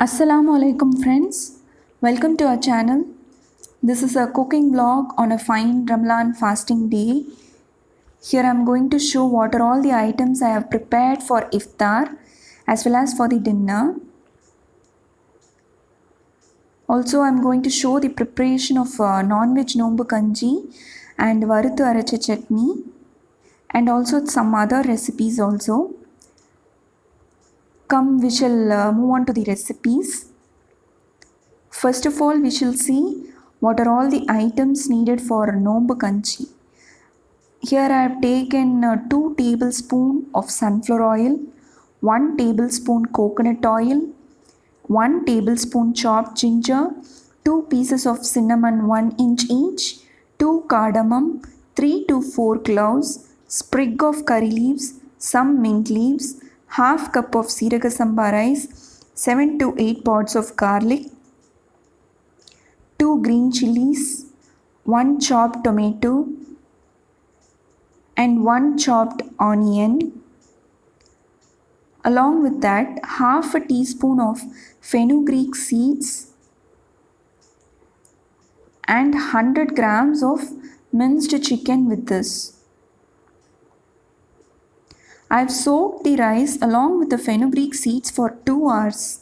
Assalamu alaikum friends, welcome to our channel. This is a cooking vlog on a fine Ramadan fasting day. Here I am going to show what are all the items I have prepared for ifthar as well as for the dinner. Also I am going to show the preparation of non-veg nonbu kanji and varuthu aracha chutney and also some other recipes also. Come, we shall move on to the recipes. First of all, we shall see what are all the items needed for nonbu kanji. Here I have taken 2 tablespoons of sunflower oil, 1 tablespoon coconut oil, 1 tablespoon chopped ginger, 2 pieces of cinnamon 1 inch each, 2 cardamom, 3 to 4 cloves, sprig of curry leaves, some mint leaves, half cup of siraga samba rice, 7 to 8 pods of garlic, 2 green chilies, 1 chopped tomato and 1 chopped onion. Along with that, half a teaspoon of fenugreek seeds and 100 grams of minced chicken with this. I have soaked the rice along with the fenugreek seeds for 2 hours.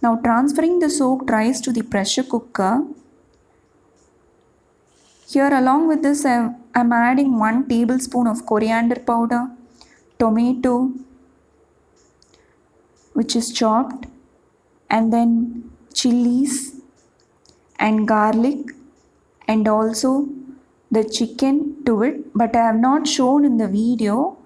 Now transferring the soaked rice to the pressure cooker. Here along with this I am adding 1 tablespoon of coriander powder, tomato which is chopped, and then chilies and garlic and also the chicken to it, but I have not shown in the video.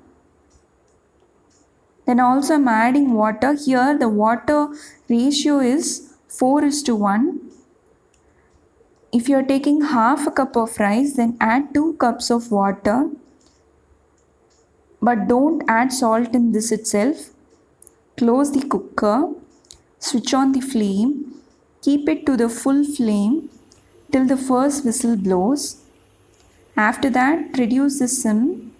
Then also I am adding water. Here the water ratio is 4:1. If you are taking half a cup of rice, then add 2 cups of water, but don't add salt in this itself. Close the cooker, switch on the flame, keep it to the full flame till the first whistle blows. After that, reduce the sim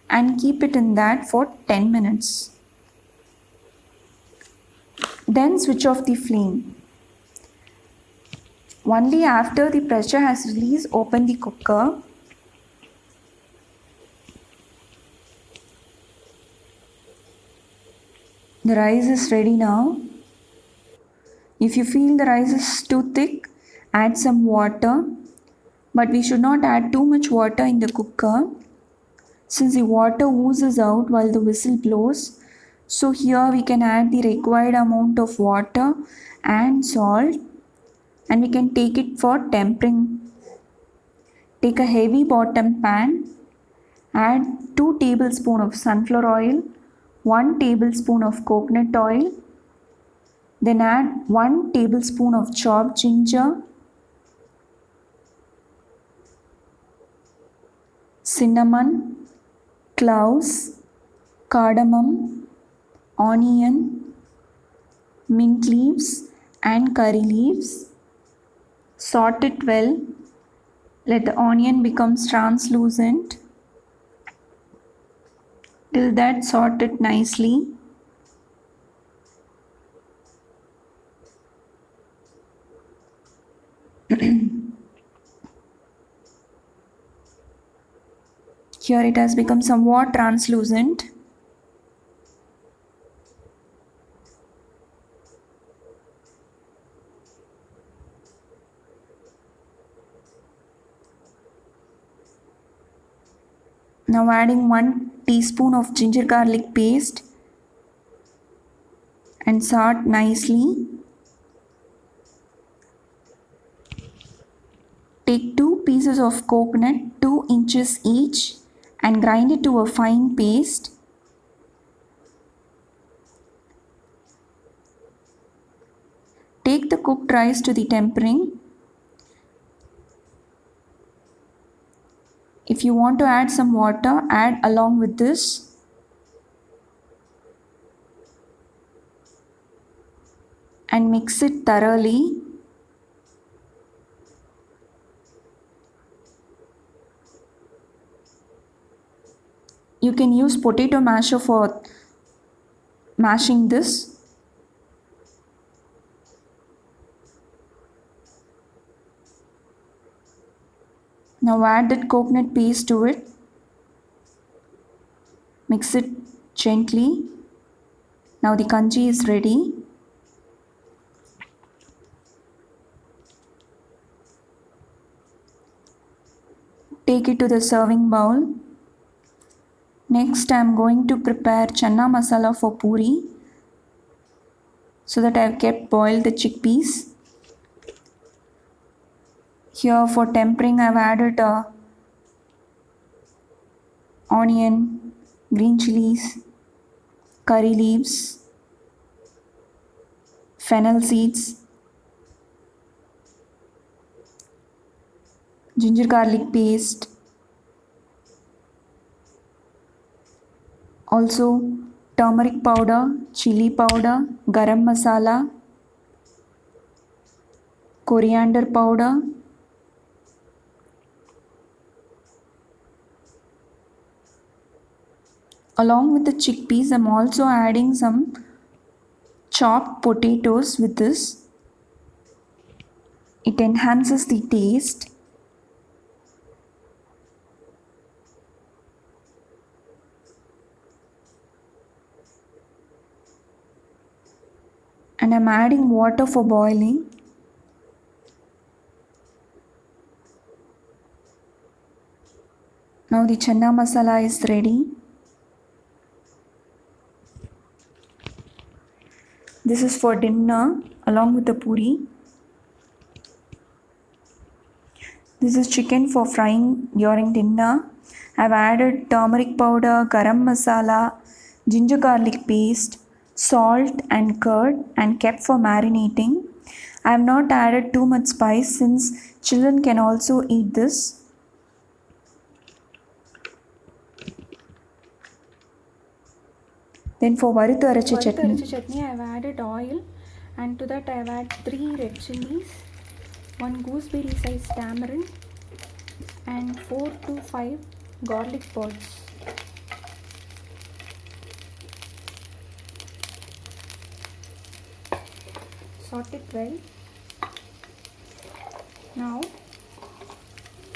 and keep it in that for 10 minutes. Then switch off the flame. Only after the pressure has released, open the cooker. The rice is ready now. If you feel the rice is too thick, add some water, but we should not add too much water in the cooker since the water oozes out while the whistle blows. So here we can add the required amount of water and salt, and we can take it for tempering. Take a heavy bottom pan, add 2 tablespoons of sunflower oil, 1 tablespoon of coconut oil, then add 1 tablespoon of chopped ginger, cinnamon, cloves, cardamom, onion, mint leaves and curry leaves. Sort it well. Let the onion becomes translucent. Till that, sort it nicely. Here it has become somewhat translucent. Now adding 1 teaspoon of ginger garlic paste and sort nicely. Take 2 pieces of coconut 2 inches each and grind it to a fine paste. Take the cooked rice to the tempering. If you want to add some water, add along with this. And mix it thoroughly. You can use potato masher for mashing this. Now add that coconut paste to it. Mix it gently. Now the kanji is ready. Take it to the serving bowl. Next, I am going to prepare chana masala for puri. So that I have kept boiled the chickpeas. Here for tempering, I have added onion, green chilies, curry leaves, fennel seeds, ginger garlic paste, also turmeric powder, chili powder, garam masala, coriander powder, along with the chickpeas. I'm also adding some chopped potatoes with this. It enhances the taste. And I'm adding water for boiling. Now the chana masala is ready. This is for dinner along with the puri. This is chicken for frying during dinner. I've added turmeric powder, garam masala, ginger garlic paste, salt and curd and kept for marinating. I have not added too much spice since children can also eat this. Then for varuthu aracha chutney, I have added oil, and to that I have added 3 red chilies, 1 gooseberry sized tamarind, and 4 to 5 garlic pods. Sort it well. Now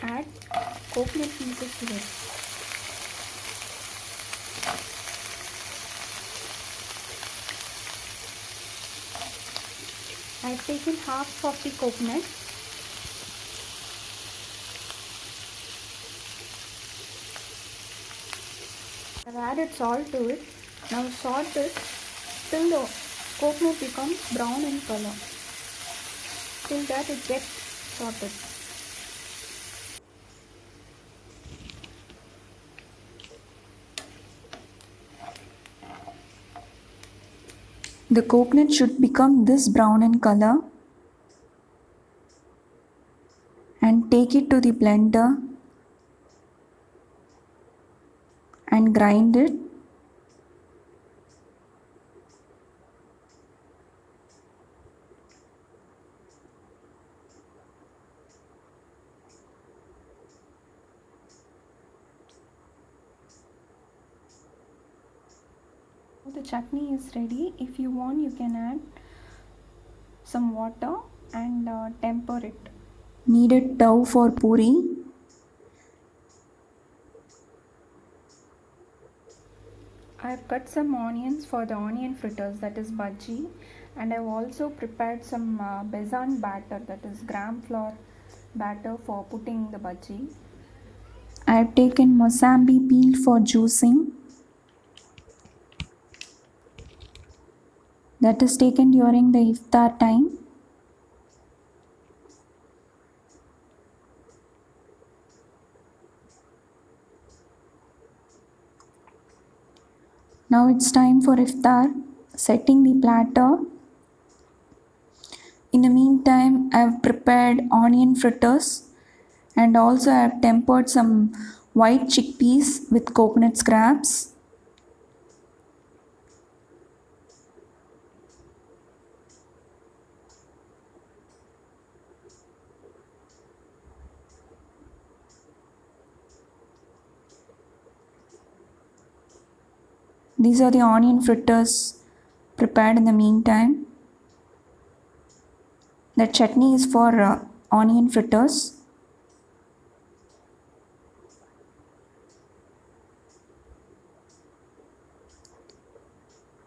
add coconut pieces to it. I have taken half of the coconut. I have added salt to it. Now salt it till the coconut becomes brown in color. Till that it gets sorted. The coconut should become this brown in color. And take it to the blender and grind it. The chutney is ready. If you want, you can add some water and temper it. Needed dough for puri. I have cut some onions for the onion fritters, that is bhaji, and I have also prepared some besan batter, that is gram flour batter for putting the bhaji. I have taken mosambi peel for juicing. That is taken during the ifthar time. Now it's time for iftar, setting the platter. In the meantime, I have prepared onion fritters and also I have tempered some white chickpeas with coconut scraps. These are the onion fritters prepared in the meantime. The chutney is for onion fritters.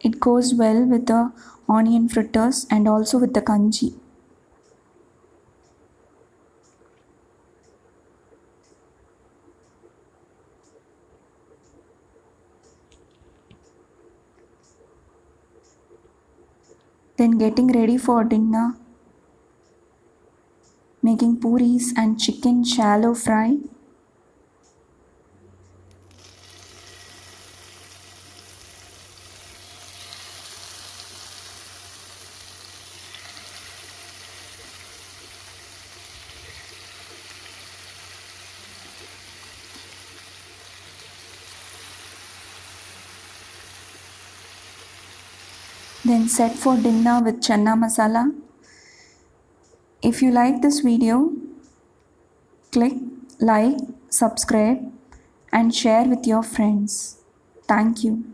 It goes well with the onion fritters and also with the kanji. Then getting ready for dinner, making puris and chicken shallow fry. Then set for dinner with chana masala. If you like this video, click like, subscribe and share with your friends. Thank you.